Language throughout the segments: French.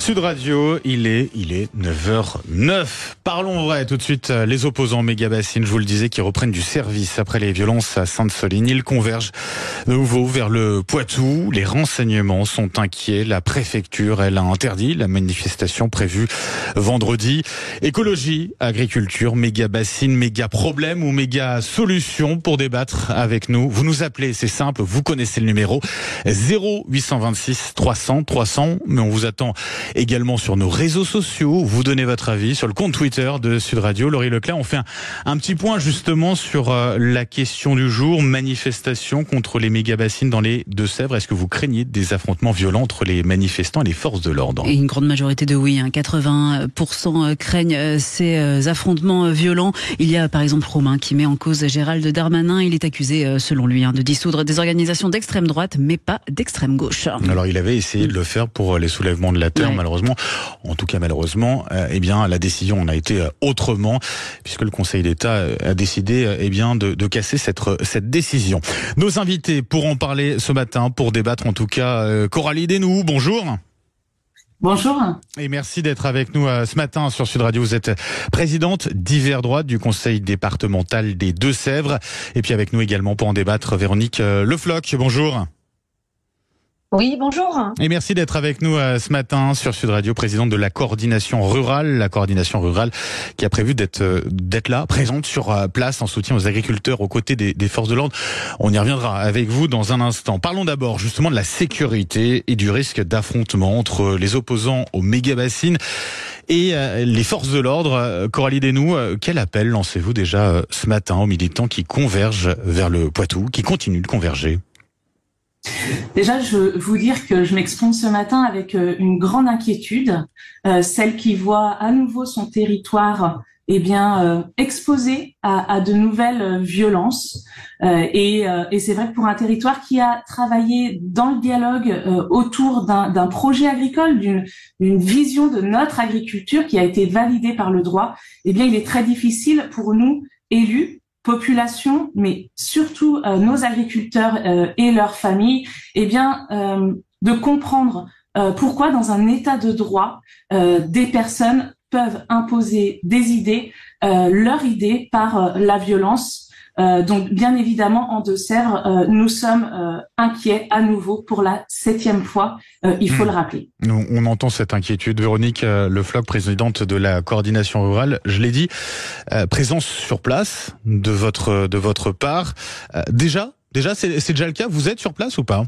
Sud Radio, il est 9h09. Parlons vrai tout de suite. Les opposants Mégabassine, je vous le disais, qui reprennent du service après les violences à Sainte-Soline. Ils convergent de nouveau vers le Poitou. Les renseignements sont inquiets. La préfecture, elle a interdit la manifestation prévue vendredi. Écologie, agriculture, Mégabassine, méga problème ou méga solution pour débattre avec nous. Vous nous appelez, c'est simple, vous connaissez le numéro 0826 300 300, mais on vous attend également sur nos réseaux sociaux. Vous donnez votre avis sur le compte Twitter de Sud Radio. Laurie Leclerc, on fait un petit point justement sur la question du jour, manifestation contre les mégabassines dans les Deux-Sèvres. Est-ce que vous craignez des affrontements violents entre les manifestants et les forces de l'ordre? Et une grande majorité de oui, 80% craignent ces affrontements violents. Il y a par exemple Romain qui met en cause Gérald Darmanin. Il est accusé, selon lui, de dissoudre des organisations d'extrême droite, mais pas d'extrême gauche. Alors il avait essayé de le faire pour les soulèvements de la terre, ouais. Malheureusement, la décision en a été autrement, puisque le Conseil d'État a décidé de casser cette décision. Nos invités pour en parler ce matin, pour débattre en tout cas, Coralie Desnoux, bonjour. Bonjour. Et merci d'être avec nous ce matin sur Sud Radio. Vous êtes présidente d'Hiver Droite du Conseil départemental des Deux-Sèvres. Et puis avec nous également pour en débattre, Véronique Le Floch, bonjour. Oui, bonjour. Et merci d'être avec nous ce matin sur Sud Radio, présidente de la coordination rurale. La coordination rurale qui a prévu d'être là, présente sur place en soutien aux agriculteurs aux côtés des forces de l'ordre. On y reviendra avec vous dans un instant. Parlons d'abord justement de la sécurité et du risque d'affrontement entre les opposants aux mégabassines et les forces de l'ordre. Coralie Desnoux, quel appel lancez-vous déjà ce matin aux militants qui convergent vers le Poitou, qui continuent de converger? Déjà, je veux vous dire que je m'exprime ce matin avec une grande inquiétude, celle qui voit à nouveau son territoire exposé à de nouvelles violences. Et c'est vrai que pour un territoire qui a travaillé dans le dialogue autour d'un projet agricole, d'une vision de notre agriculture qui a été validée par le droit, il est très difficile pour nous, élus, population, mais surtout nos agriculteurs et leurs familles, de comprendre pourquoi dans un état de droit, des personnes peuvent imposer des idées, leurs idées par la violence. Donc bien évidemment en Deux-Sèvres, nous sommes inquiets à nouveau pour la 7e fois, il faut le rappeler. On entend cette inquiétude. Véronique Le Floch, présidente de la coordination rurale, je l'ai dit, présence sur place de votre part. Déjà c'est déjà le cas, vous êtes sur place ou pas?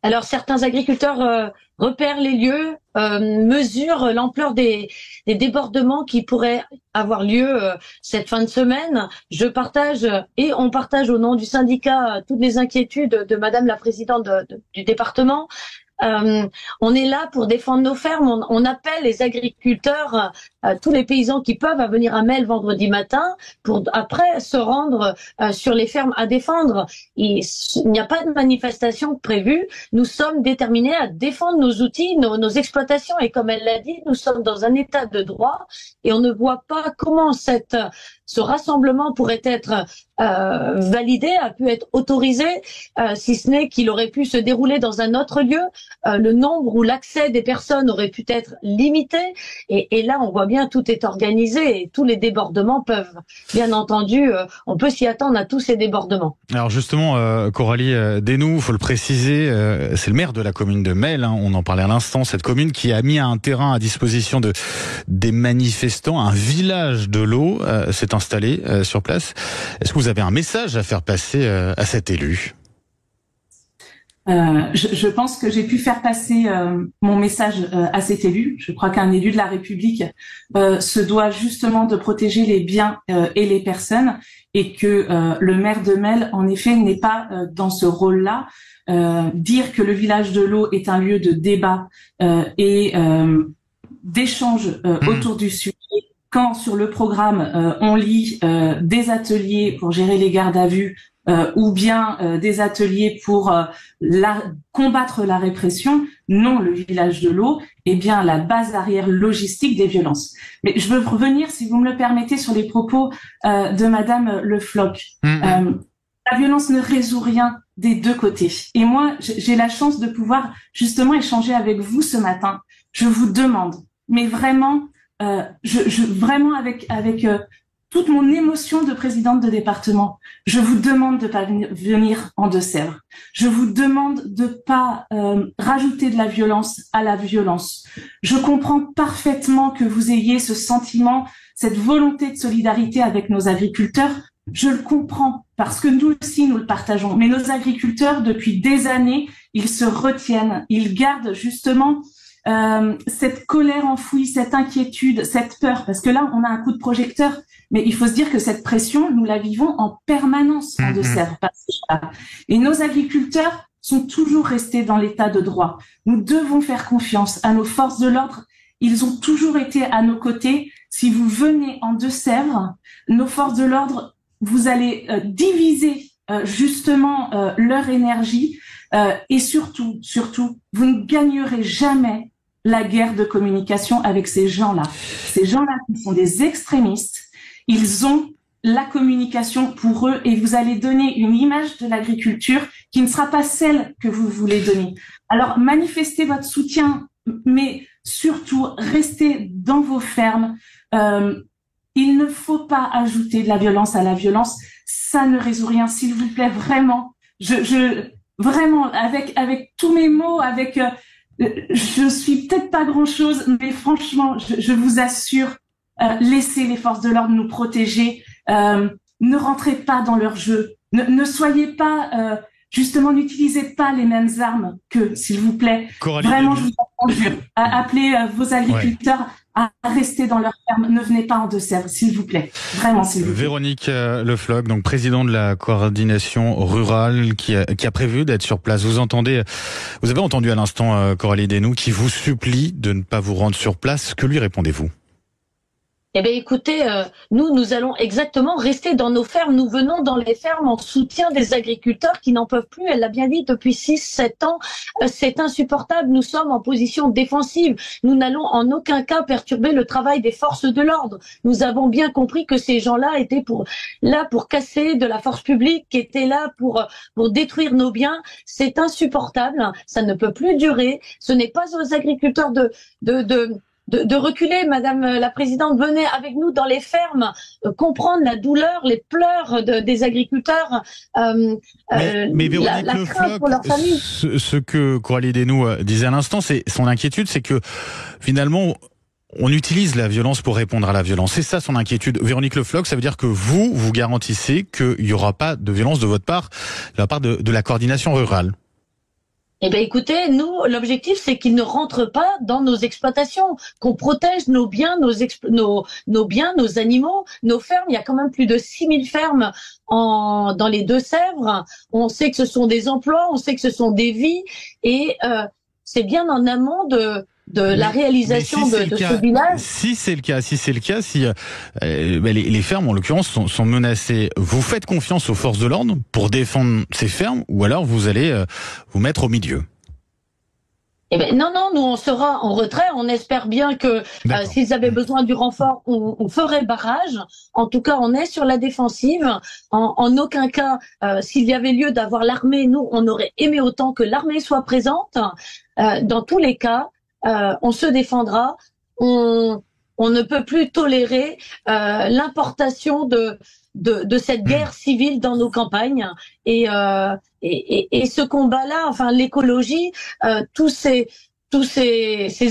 Alors certains agriculteurs repèrent les lieux, mesurent l'ampleur des débordements qui pourraient avoir lieu cette fin de semaine. Je partage et on partage au nom du syndicat toutes les inquiétudes de Madame la présidente du département. On est là pour défendre nos fermes. On appelle les agriculteurs, tous les paysans qui peuvent, à venir à Melle vendredi matin pour après se rendre sur les fermes à défendre. Il n'y a pas de manifestation prévue. Nous sommes déterminés à défendre nos outils, nos exploitations. Et comme elle l'a dit, nous sommes dans un état de droit et on ne voit pas comment ce rassemblement pourrait être validé, a pu être autorisé, si ce n'est qu'il aurait pu se dérouler dans un autre lieu. Le nombre ou l'accès des personnes aurait pu être limité. Et là, on voit bien tout est organisé et tous les débordements peuvent, bien entendu, on peut s'y attendre à tous ces débordements. Alors justement, Coralie Desnoux, il faut le préciser, c'est le maire de la commune de Melle, on en parlait à l'instant, cette commune qui a mis un terrain à disposition des manifestants, un village de l'eau s'est installé sur place. Est-ce que vous avez un message à faire passer à cet élu? Je pense que j'ai pu faire passer mon message à cet élu. Je crois qu'un élu de la République se doit justement de protéger les biens et les personnes, et que le maire de Melle, en effet, n'est pas dans ce rôle-là. Dire que le village de l'eau est un lieu de débat et d'échange autour du sujet, quand sur le programme on lit des ateliers pour gérer les gardes à vue, ou bien des ateliers pour combattre la répression, non, le village de l'eau est bien la base arrière logistique des violences. Mais je veux revenir, si vous me le permettez, sur les propos de Madame Le Floch. La violence ne résout rien des deux côtés. Et moi, j'ai la chance de pouvoir justement échanger avec vous ce matin. Je vous demande, mais vraiment, vraiment avec toute mon émotion de présidente de département, je vous demande de pas venir en Deux-Sèvres. Je vous demande de pas rajouter de la violence à la violence. Je comprends parfaitement que vous ayez ce sentiment, cette volonté de solidarité avec nos agriculteurs. Je le comprends parce que nous aussi nous le partageons. Mais nos agriculteurs, depuis des années, ils se retiennent, ils gardent justement cette colère enfouie, cette inquiétude, cette peur. Parce que là, on a un coup de projecteur. Mais il faut se dire que cette pression, nous la vivons en permanence en Deux-Sèvres. Et nos agriculteurs sont toujours restés dans l'état de droit. Nous devons faire confiance à nos forces de l'ordre. Ils ont toujours été à nos côtés. Si vous venez en Deux-Sèvres, nos forces de l'ordre, vous allez diviser justement leur énergie et surtout, vous ne gagnerez jamais la guerre de communication avec ces gens-là. Ces gens-là qui sont des extrémistes. Ils ont la communication pour eux et vous allez donner une image de l'agriculture qui ne sera pas celle que vous voulez donner. Alors, manifestez votre soutien, mais surtout, restez dans vos fermes. Il ne faut pas ajouter de la violence à la violence. Ça ne résout rien, s'il vous plaît, vraiment. Vraiment, avec tous mes mots, je suis peut-être pas grand-chose, mais franchement, je vous assure, laissez les forces de l'ordre nous protéger. Ne rentrez pas dans leur jeu. Ne soyez pas, justement, n'utilisez pas les mêmes armes qu'eux, s'il vous plaît. Coralie, vraiment, je vous encourage à appeler vos agriculteurs à rester dans leur ferme. Ne venez pas en Deux-Sèvres, s'il vous plaît. Vraiment, s'il vous plaît. Véronique Le Floch, donc président de la coordination rurale, qui a prévu d'être sur place. Vous avez entendu à l'instant Coralie Desnoux qui vous supplie de ne pas vous rendre sur place. Que lui répondez-vous? Eh bien, écoutez, nous allons exactement rester dans nos fermes. Nous venons dans les fermes en soutien des agriculteurs qui n'en peuvent plus. Elle l'a bien dit, depuis 6-7 ans, c'est insupportable. Nous sommes en position défensive. Nous n'allons en aucun cas perturber le travail des forces de l'ordre. Nous avons bien compris que ces gens-là étaient là pour casser de la force publique, qui étaient là pour détruire nos biens. C'est insupportable. Ça ne peut plus durer. Ce n'est pas aux agriculteurs de reculer, Madame la Présidente. Venez avec nous dans les fermes, comprendre la douleur, les pleurs des agriculteurs, mais Véronique la crainte pour leur famille. Ce que Coralie Desnoux disait à l'instant, c'est son inquiétude, c'est que finalement on utilise la violence pour répondre à la violence. C'est ça son inquiétude. Véronique Le Floch, ça veut dire que vous garantissez qu'il n'y aura pas de violence de votre part, de la part de la coordination rurale? Eh bien, écoutez, nous, l'objectif, c'est qu'ils ne rentrent pas dans nos exploitations, qu'on protège nos biens, nos biens, nos animaux, nos fermes. Il y a quand même plus de 6000 fermes dans les Deux-Sèvres. On sait que ce sont des emplois, on sait que ce sont des vies, et c'est bien en amont de la réalisation de ce village. Si c'est le cas, si les fermes en l'occurrence sont menacées, vous faites confiance aux forces de l'ordre pour défendre ces fermes, ou alors vous allez vous mettre au milieu? Eh ben non, nous on sera en retrait. On espère bien que s'ils avaient besoin du renfort, on ferait barrage. En tout cas, on est sur la défensive. En aucun cas, s'il y avait lieu d'avoir l'armée, nous on aurait aimé autant que l'armée soit présente. Dans tous les cas, on se défendra. On ne peut plus tolérer l'importation de cette guerre civile dans nos campagnes, et ce combat-là, enfin l'écologie, tous ces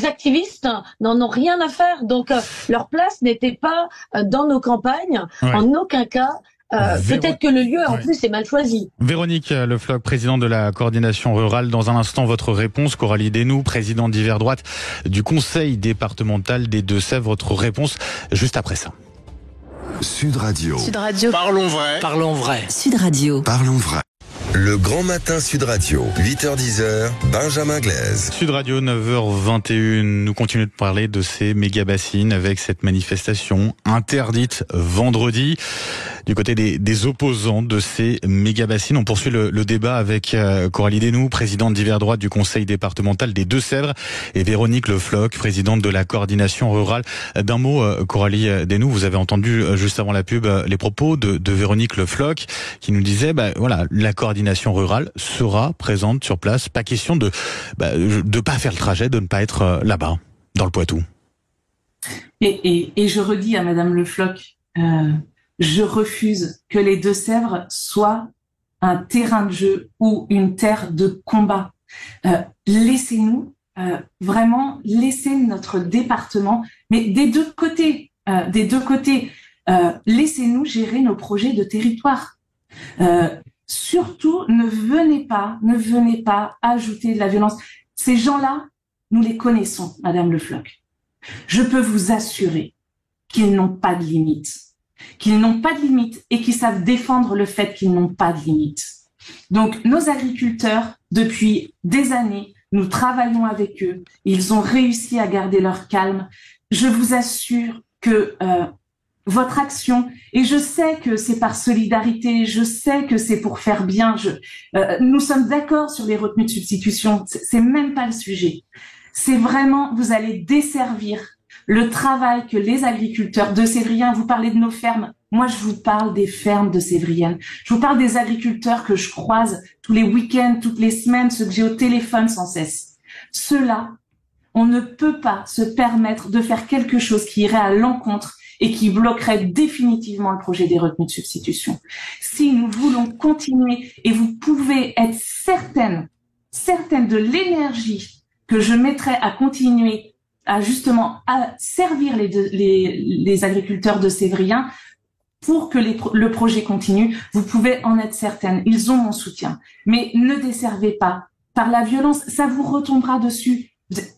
activistes n'en ont rien à faire. Donc leur place n'était pas dans nos campagnes, en aucun cas. Peut-être que le lieu, en plus, est mal choisi. Véronique Le Floch, présidente de la coordination rurale. Dans un instant, votre réponse. Coralie Desnoux, présidente d'Hiver Droite du conseil départemental des Deux-Sèvres. Votre réponse juste après ça. Sud Radio. Sud Radio. Parlons vrai. Parlons vrai. Sud Radio. Parlons vrai. Le Grand Matin Sud Radio, 8h-10h, Benjamin Glaise. Sud Radio, 9h21, nous continuons de parler de ces méga-bassines avec cette manifestation interdite vendredi. Du côté des opposants de ces méga-bassines, on poursuit le débat avec Coralie Desnoux, présidente d'Hiver Droite du Conseil départemental des Deux-Sèvres, et Véronique Le Floch, présidente de la coordination rurale. D'un mot, Coralie Desnoux, vous avez entendu juste avant la pub les propos de Véronique Le Floch qui nous disait, voilà, la coordination rurale sera présente sur place. Pas question de pas faire le trajet, de ne pas être là-bas, dans le Poitou. Et je redis à Madame Le Floch, je refuse que les Deux-Sèvres soient un terrain de jeu ou une terre de combat. Laissez-nous vraiment laisser notre département, mais des deux côtés, laissez-nous gérer nos projets de territoire. Surtout, ne venez pas ajouter de la violence. Ces gens-là, nous les connaissons, Madame Le Floch. Je peux vous assurer qu'ils n'ont pas de limite. Et qu'ils savent défendre le fait qu'ils n'ont pas de limite. Donc, nos agriculteurs, depuis des années, nous travaillons avec eux. Ils ont réussi à garder leur calme. Je vous assure que votre action, et je sais que c'est par solidarité, je sais que c'est pour faire bien, nous sommes d'accord sur les retenues de substitution, c'est même pas le sujet. C'est vraiment, vous allez desservir le travail que les agriculteurs de Sévriens, vous parlez de nos fermes, moi je vous parle des fermes de Sévriennes, je vous parle des agriculteurs que je croise tous les week-ends, toutes les semaines, ceux que j'ai au téléphone sans cesse. Ceux-là, on ne peut pas se permettre de faire quelque chose qui irait à l'encontre et qui bloquerait définitivement le projet des retenues de substitution. Si nous voulons continuer, et vous pouvez être certaine de l'énergie que je mettrai à continuer à servir les agriculteurs de Sévriens pour que le projet continue, vous pouvez en être certaine. Ils ont mon soutien. Mais ne desservez pas par la violence, ça vous retombera dessus.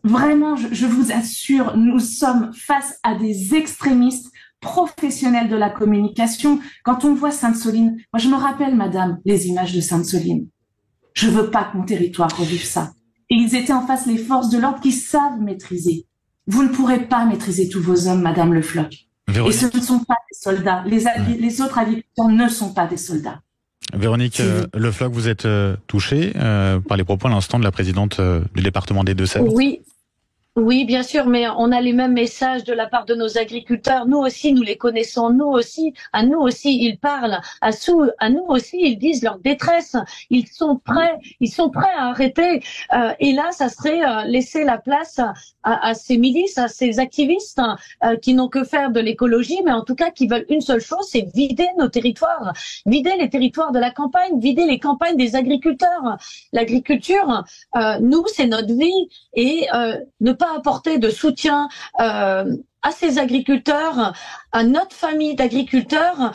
Vraiment, je vous assure, nous sommes face à des extrémistes professionnels de la communication. Quand on voit Sainte-Soline, moi je me rappelle, madame, les images de Sainte-Soline. Je veux pas que mon territoire revive ça. Et ils étaient en face les forces de l'ordre qui savent maîtriser. Vous ne pourrez pas maîtriser tous vos hommes, madame Le Floch. Et ce ne sont pas des soldats. Les autres agriculteurs ne sont pas des soldats. Véronique Le Floch, vous êtes touchée par les propos à l'instant de la présidente du département des Deux-Sèvres. Oui, bien sûr, mais on a les mêmes messages de la part de nos agriculteurs. Nous aussi, nous les connaissons. À nous aussi, ils parlent. À nous aussi, ils disent leur détresse. Ils sont prêts à arrêter. Et là, ça serait laisser la place à ces milices, à ces activistes qui n'ont que faire de l'écologie, mais en tout cas qui veulent une seule chose, c'est vider nos territoires, vider les territoires de la campagne, vider les campagnes des agriculteurs. L'agriculture, nous, c'est notre vie, et ne pas apporter de soutien à ces agriculteurs, à notre famille d'agriculteurs,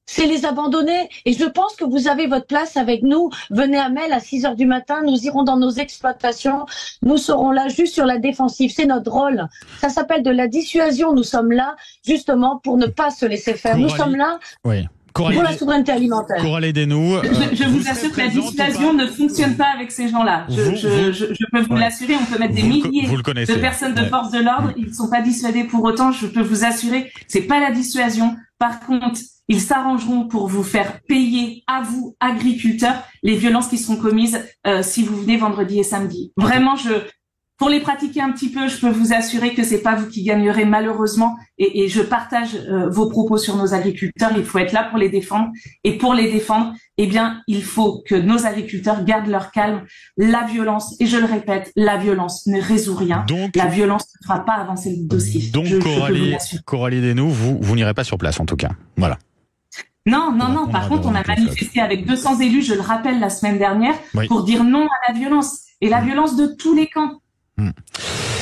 c'est les abandonner. Et je pense que vous avez votre place avec nous. Venez à Mel à 6h du matin, nous irons dans nos exploitations, nous serons là juste sur la défensive, c'est notre rôle. Ça s'appelle de la dissuasion, nous sommes là justement pour ne pas se laisser faire. Nous sommes là pour la souveraineté alimentaire. Coralie Desnoux, je vous assure que la dissuasion ne fonctionne pas avec ces gens-là. Je peux vous l'assurer, on peut mettre des milliers de personnes de force de l'ordre, ils ne sont pas dissuadés pour autant, je peux vous assurer, c'est pas la dissuasion. Par contre, ils s'arrangeront pour vous faire payer, à vous, agriculteurs, les violences qui seront commises si vous venez vendredi et samedi. Vraiment, pour les pratiquer un petit peu, je peux vous assurer que c'est pas vous qui gagnerez malheureusement. Et je partage vos propos sur nos agriculteurs. Il faut être là pour les défendre. Et pour les défendre, eh bien, il faut que nos agriculteurs gardent leur calme. La violence, et je le répète, la violence ne résout rien. Donc, la violence ne fera pas avancer le dossier. Donc, Coralie Desnoux, vous n'irez pas sur place en tout cas. Voilà. Non. Par contre, on a manifesté avec 200 élus, je le rappelle, la semaine dernière, pour dire non à la violence. Et la violence de tous les camps.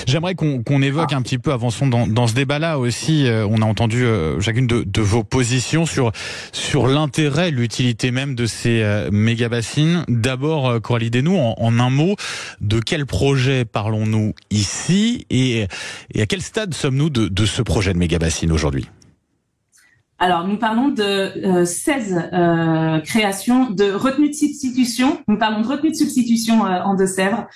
J'aimerais qu'on évoque un petit peu, avançons dans ce débat-là aussi. On a entendu chacune de vos positions sur l'intérêt, l'utilité même de ces méga-bassines. D'abord, Coralie Desnoux, en un mot, de quel projet parlons-nous ici et à quel stade sommes-nous de ce projet de méga-bassine aujourd'hui ? Alors, nous parlons de 16 créations de retenues de substitution. Nous parlons de retenues de substitution en Deux-Sèvres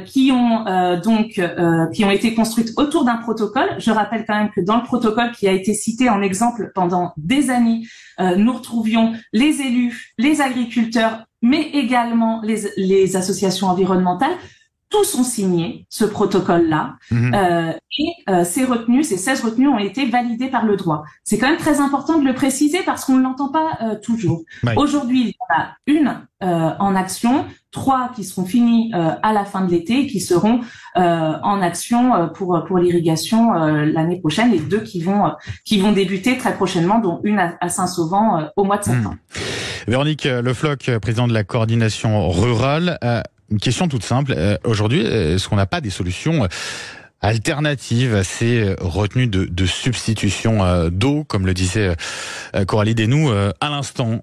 qui ont été construites autour d'un protocole. Je rappelle quand même que dans le protocole qui a été cité en exemple pendant des années, nous retrouvions les élus, les agriculteurs, mais également les associations environnementales. Tous ont signé ce protocole-là ces retenues, ces 16 retenues ont été validées par le droit. C'est quand même très important de le préciser parce qu'on ne l'entend pas toujours. Oui. Aujourd'hui, il y en a une en action, 3 qui seront finies à la fin de l'été et qui seront en action pour l'irrigation l'année prochaine et 2 qui vont débuter très prochainement, dont une à Saint-Sauvent au mois de septembre. Véronique Le Floch, présidente de la coordination rurale. Une question toute simple. Aujourd'hui, est-ce qu'on n'a pas des solutions alternatives à ces retenues de substitution d'eau, comme le disait Coralie Desnoux à l'instant?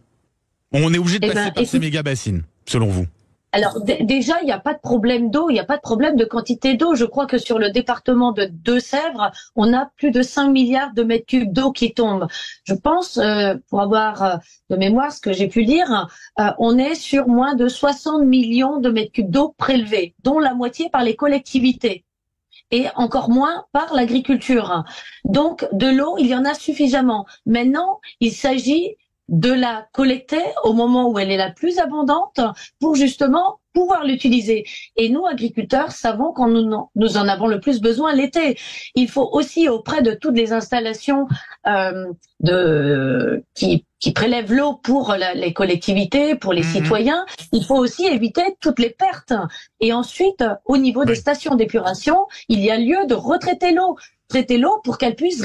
On est obligé de passer par ces méga-bassines, selon vous? Alors déjà, il n'y a pas de problème d'eau, il n'y a pas de problème de quantité d'eau. Je crois que sur le département de Deux-Sèvres, on a plus de 5 milliards de mètres cubes d'eau qui tombent. Je pense, pour avoir de mémoire ce que j'ai pu lire, on est sur moins de 60 millions de mètres cubes d'eau prélevés, dont la moitié par les collectivités et encore moins par l'agriculture. Donc de l'eau, il y en a suffisamment. Maintenant, il s'agit de la collecter au moment où elle est la plus abondante pour justement pouvoir l'utiliser. Et nous, agriculteurs, savons quand nous en avons le plus besoin l'été. Il faut aussi, auprès de toutes les installations qui prélèvent l'eau pour les collectivités, pour les citoyens, il faut aussi éviter toutes les pertes. Et ensuite, au niveau des stations d'épuration, il y a lieu de retraiter l'eau. Traiter l'eau pour qu'elle puisse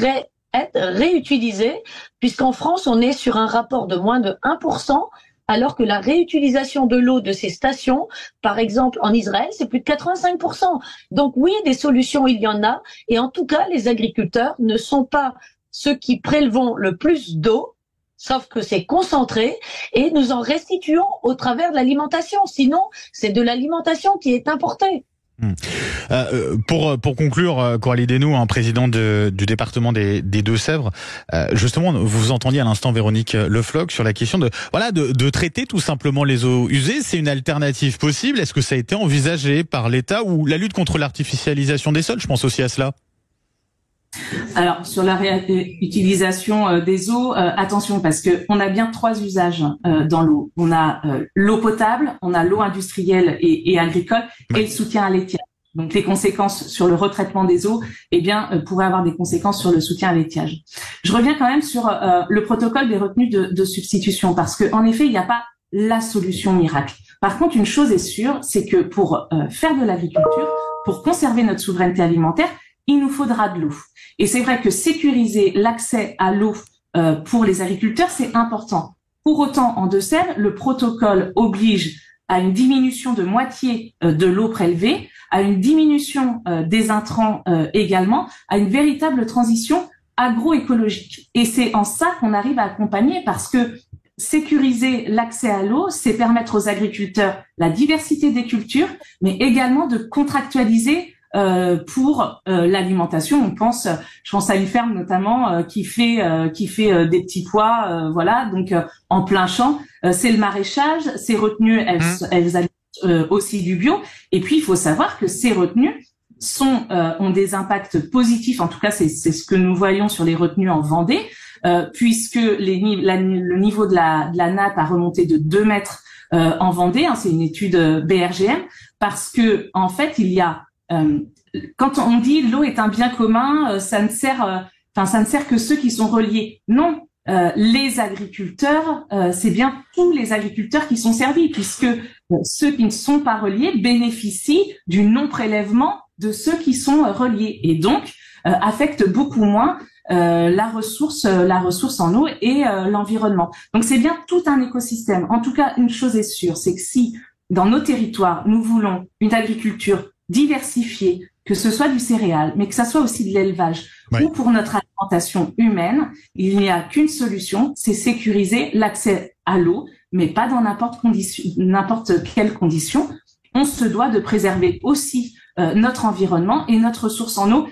être réutilisée, puisqu'en France, on est sur un rapport de moins de 1%, alors que la réutilisation de l'eau de ces stations, par exemple en Israël, c'est plus de 85%. Donc oui, des solutions, il y en a, et en tout cas, les agriculteurs ne sont pas ceux qui prélevons le plus d'eau, sauf que c'est concentré, et nous en restituons au travers de l'alimentation. Sinon, c'est de l'alimentation qui est importée. Pour conclure, Coralie Desnoux, présidente du département des Deux-Sèvres, justement, vous entendiez à l'instant Véronique Le Floch sur la question de traiter tout simplement les eaux usées. C'est une alternative possible? Est-ce que ça a été envisagé par l'État ou la lutte contre l'artificialisation des sols? Je pense aussi à cela. Alors, sur la réutilisation des eaux, attention, parce que on a bien 3 usages dans l'eau. On a l'eau potable, on a l'eau industrielle et agricole, et le soutien à l'étiage. Donc, les conséquences sur le retraitement des eaux, pourraient avoir des conséquences sur le soutien à l'étiage. Je reviens quand même sur le protocole des retenues de substitution, parce que en effet, il n'y a pas la solution miracle. Par contre, une chose est sûre, c'est que pour faire de l'agriculture, pour conserver notre souveraineté alimentaire, il nous faudra de l'eau. Et c'est vrai que sécuriser l'accès à l'eau pour les agriculteurs, c'est important. Pour autant, en Deux-Sèvres, le protocole oblige à une diminution de moitié de l'eau prélevée, à une diminution des intrants également, à une véritable transition agroécologique. Et c'est en ça qu'on arrive à accompagner, parce que sécuriser l'accès à l'eau, c'est permettre aux agriculteurs la diversité des cultures, mais également de contractualiser pour l'alimentation. Je pense à une ferme notamment qui fait des petits pois, donc en plein champ. C'est le maraîchage. Ces retenues, elles alimentent aussi du bio. Et puis il faut savoir que ces retenues ont des impacts positifs. En tout cas, c'est ce que nous voyons sur les retenues en Vendée, puisque le niveau de la nappe a remonté de 2 mètres en Vendée. C'est une étude BRGM, parce que en fait il y a quand on dit l'eau est un bien commun, ça ne sert que ceux qui sont reliés. Non, les agriculteurs, c'est bien tous les agriculteurs qui sont servis, puisque ceux qui ne sont pas reliés bénéficient du non-prélèvement de ceux qui sont reliés, et donc affectent beaucoup moins la ressource en eau et l'environnement. Donc c'est bien tout un écosystème. En tout cas, une chose est sûre, c'est que si dans nos territoires nous voulons une agriculture diversifiée, que ce soit du céréal, mais que ça soit aussi de l'élevage, ou pour notre alimentation humaine, il n'y a qu'une solution, c'est sécuriser l'accès à l'eau, mais pas dans n'importe quelle condition. On se doit de préserver aussi notre environnement et notre ressource en eau.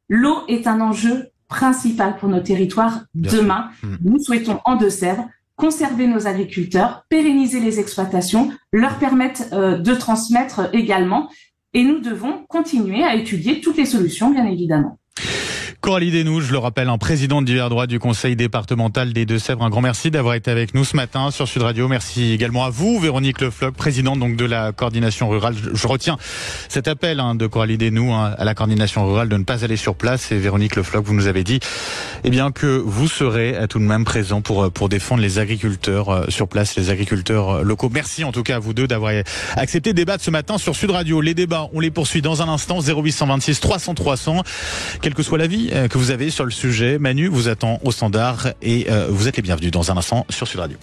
L'eau est un enjeu principal pour nos territoires demain. Nous souhaitons en Deux-Sèvres conserver nos agriculteurs, pérenniser les exploitations, leur permettre de transmettre également. Et nous devons continuer à étudier toutes les solutions, bien évidemment. Coralie Desnoux, je le rappelle, présidente d'hiver droit du conseil départemental des Deux-Sèvres. Un grand merci d'avoir été avec nous ce matin sur Sud Radio. Merci également à vous, Véronique Le Floch, présidente donc de la coordination rurale. Je retiens cet appel de Coralie Desnoux à la coordination rurale de ne pas aller sur place. Et Véronique Le Floch, vous nous avez dit que vous serez tout de même présent pour défendre les agriculteurs sur place, les agriculteurs locaux. Merci en tout cas à vous deux d'avoir accepté de débattre ce matin sur Sud Radio. Les débats, on les poursuit dans un instant. 0826 300 300. Quelle que soit l'avis que vous avez sur le sujet, Manu vous attend au standard et vous êtes les bienvenus dans un instant sur Sud Radio.